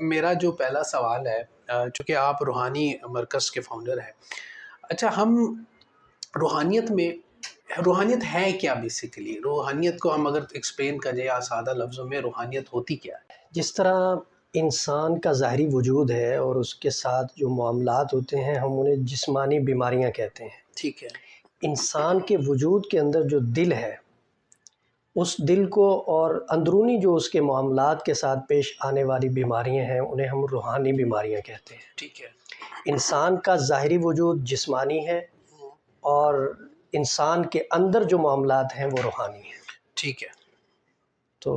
میرا جو پہلا سوال ہے، چونکہ آپ روحانی مرکز کے فاؤنڈر ہیں، اچھا ہم روحانیت ہے کیا بیسیکلی؟ روحانیت کو ہم اگر ایکسپلین کریں یا سادہ لفظوں میں، روحانیت ہوتی کیا ہے؟ جس طرح انسان کا ظاہری وجود ہے اور اس کے ساتھ جو معاملات ہوتے ہیں ہم انہیں جسمانی بیماریاں کہتے ہیں۔ ٹھیک ہے۔ انسان کے وجود کے اندر جو دل ہے، اس دل کو اور اندرونی جو اس کے معاملات کے ساتھ پیش آنے والی بیماریاں ہیں انہیں ہم روحانی بیماریاں کہتے ہیں۔ ٹھیک ہے۔ انسان کا ظاہری وجود جسمانی ہے اور انسان کے اندر جو معاملات ہیں وہ روحانی ہیں۔ ٹھیک ہے۔ تو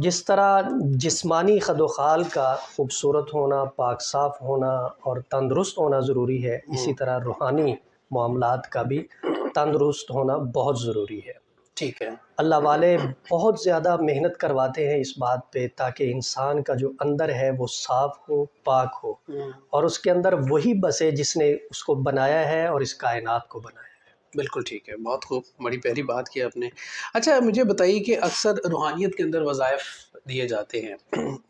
جس طرح جسمانی خد و خال کا خوبصورت ہونا، پاک صاف ہونا اور تندرست ہونا ضروری ہے، اسی طرح روحانی معاملات کا بھی تندرست ہونا بہت ضروری ہے۔ ٹھیک ہے۔ اللہ والے بہت زیادہ محنت کرواتے ہیں اس بات پہ تاکہ انسان کا جو اندر ہے وہ صاف ہو، پاک ہو، اور اس کے اندر وہی بسے جس نے اس کو بنایا ہے اور اس کائنات کو بنایا ہے۔ بالکل ٹھیک ہے، بہت خوب، بڑی پیاری بات کی آپ نے۔ اچھا مجھے بتائیے کہ اکثر روحانیت کے اندر وظائف دیے جاتے ہیں،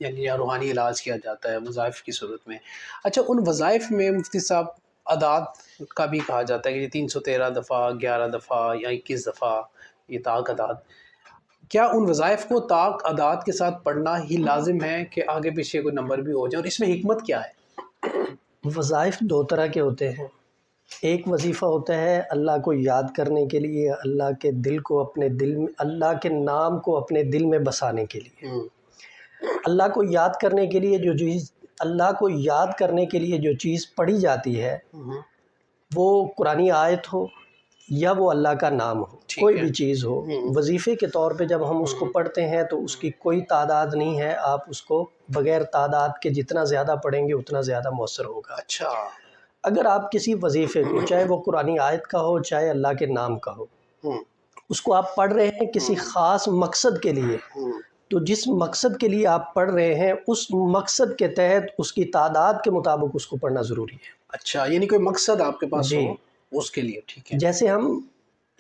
یعنی یا روحانی علاج کیا جاتا ہے وظائف کی صورت میں۔ اچھا ان وظائف میں مفتی صاحب اعداد کا بھی کہا جاتا ہے کہ 313 دفعہ، 11 دفعہ یا 21 دفعہ یہ طاق اعداد، کیا ان وظائف کو طاق اعداد کے ساتھ پڑھنا ہی لازم ہے کہ آگے پیچھے کوئی نمبر بھی ہو جائے، اور اس میں حکمت کیا ہے؟ وظائف دو طرح کے ہوتے ہیں۔ ایک وظیفہ ہوتا ہے اللہ کو یاد کرنے کے لیے، اللہ کے دل کو اپنے دل میں، اللہ کے نام کو اپنے دل میں بسانے کے لیے۔ اللہ کو یاد کرنے کے لیے جو چیز پڑھی جاتی ہے وہ قرآنی آیت ہو یا وہ اللہ کا نام ہو، کوئی بھی چیز ہو، وظیفے کے طور پہ جب ہم اس کو پڑھتے ہیں تو اس کی کوئی تعداد نہیں ہے، آپ اس کو بغیر تعداد کے جتنا زیادہ پڑھیں گے اتنا زیادہ مؤثر ہوگا۔ اچھا، اگر آپ کسی وظیفے کو، چاہے وہ قرآنی آیت کا ہو چاہے اللہ کے نام کا ہو، اس کو آپ پڑھ رہے ہیں کسی خاص مقصد کے لیے، تو جس مقصد کے لیے آپ پڑھ رہے ہیں اس مقصد کے تحت اس کی تعداد کے مطابق اس کو پڑھنا ضروری ہے۔ اچھا، یعنی کوئی مقصد آپ کے پاس ہو اس کے لیے، ٹھیک ہے۔ جیسے ہم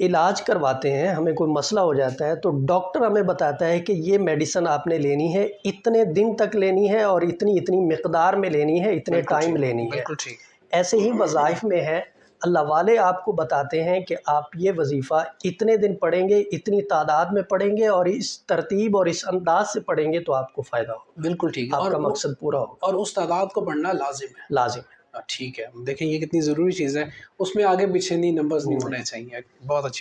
علاج کرواتے ہیں، ہمیں کوئی مسئلہ ہو جاتا ہے تو ڈاکٹر ہمیں بتاتا ہے کہ یہ میڈیسن آپ نے لینی ہے، اتنے دن تک لینی ہے اور اتنی مقدار میں لینی ہے، اتنے ٹائم لینی ہے۔ بالکل ٹھیک۔ ایسے ہی وظائف میں ہے، اللہ والے آپ کو بتاتے ہیں کہ آپ یہ وظیفہ اتنے دن پڑھیں گے، اتنی تعداد میں پڑھیں گے اور اس ترتیب اور اس انداز سے پڑھیں گے تو آپ کو فائدہ ہوگا، بالکل ٹھیک ہے، آپ کا مقصد پورا ہوگا، اور اس تعداد کو پڑھنا لازم ہے۔ لازم ہے۔ ٹھیک ہے، دیکھیں یہ کتنی ضروری چیز ہے، اس میں آگے پیچھے نہیں، نمبرز نہیں ہونے چاہیے۔ بہت اچھی